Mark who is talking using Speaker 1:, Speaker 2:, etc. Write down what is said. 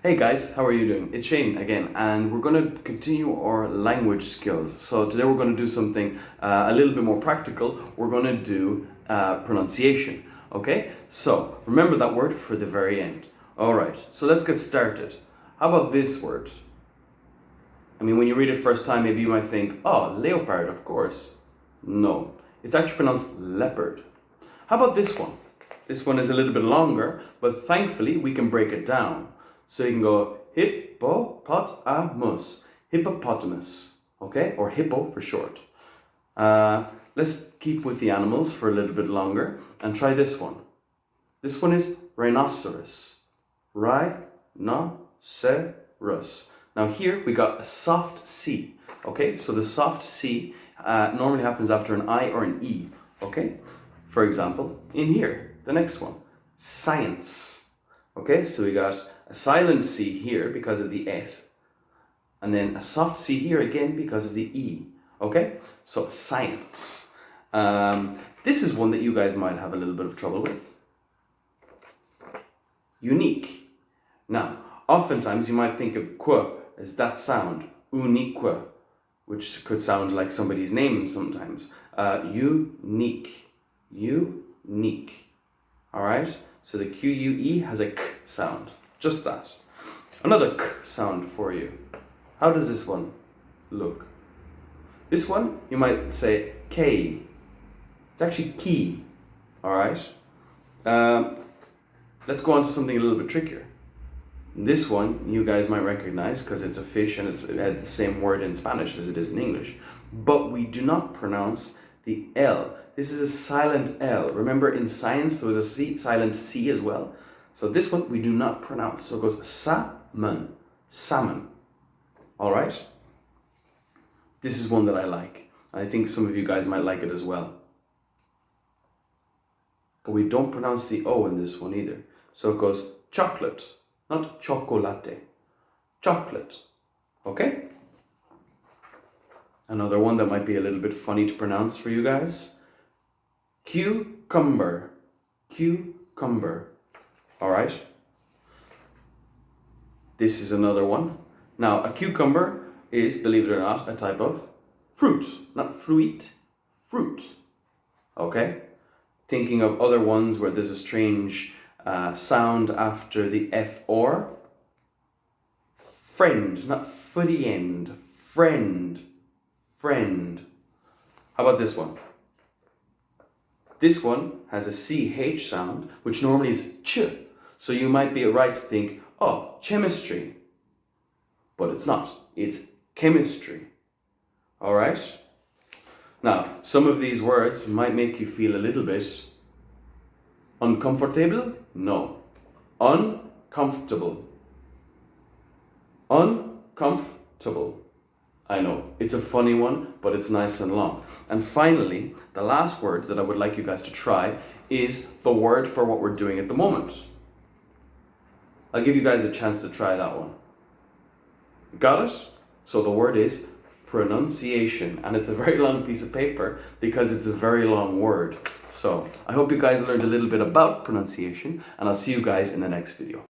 Speaker 1: Hey guys, how are you doing? It's Shane again, and we're going to continue our language skills. So today we're going to do something a little bit more practical. We're going to do pronunciation, okay? So remember that word for the very end. All right, so let's get started. How about this word? I mean, when you read it first time, maybe you might think, oh, leopard, of course. No, it's actually pronounced leopard. How about this one? This one is a little bit longer, but thankfully we can break it down. So you can go hippopotamus, hippopotamus, okay? Or hippo for short. Let's keep with the animals for a little bit longer and try this one. This one is rhinoceros, rhinoceros. Now here we got a soft C, okay? So the soft C normally happens after an I or an E, okay? For example, in here, the next one, science. Okay, so we got a silent C here because of the S, and then a soft C here again because of the E. Okay, so science. This is one that you guys might have a little bit of trouble with. Unique. Now, oftentimes you might think of qu as that sound, unique, which could sound like somebody's name sometimes. Unique. Unique. All right, so the Q-U-E has a k sound, just that. Another k sound for you. How does this one look? This one, you might say K. It's actually key, all right? Let's go on to something a little bit trickier. This one, you guys might recognize because it's a fish and it had the same word in Spanish as it is in English. But we do not pronounce the L. This is a silent L. Remember in science there was a C, silent C as well. So this one we do not pronounce. So it goes salmon, salmon. All right? This is one that I like. I think some of you guys might like it as well. But we don't pronounce the O in this one either. So it goes chocolate, not chocolate. Chocolate. Okay? Another one that might be a little bit funny to pronounce for you guys. Cucumber. Cucumber. All right. This is another one. Now, a cucumber is, believe it or not, a type of fruit. Not fruit, fruit. Okay? Thinking of other ones where there's a strange sound after the F or. Friend, not footy end. Friend. Friend. How about this one? This one has a CH sound, which normally is ch. So you might be right to think, oh, chemistry. But it's not. It's chemistry. All right? Now, some of these words might make you feel a little bit uncomfortable. No. Uncomfortable. Uncomfortable. I know, it's a funny one, but it's nice and long. And finally, the last word that I would like you guys to try is the word for what we're doing at the moment. I'll give you guys a chance to try that one. Got it? So the word is pronunciation, and it's a very long piece of paper because it's a very long word. So I hope you guys learned a little bit about pronunciation, and I'll see you guys in the next video.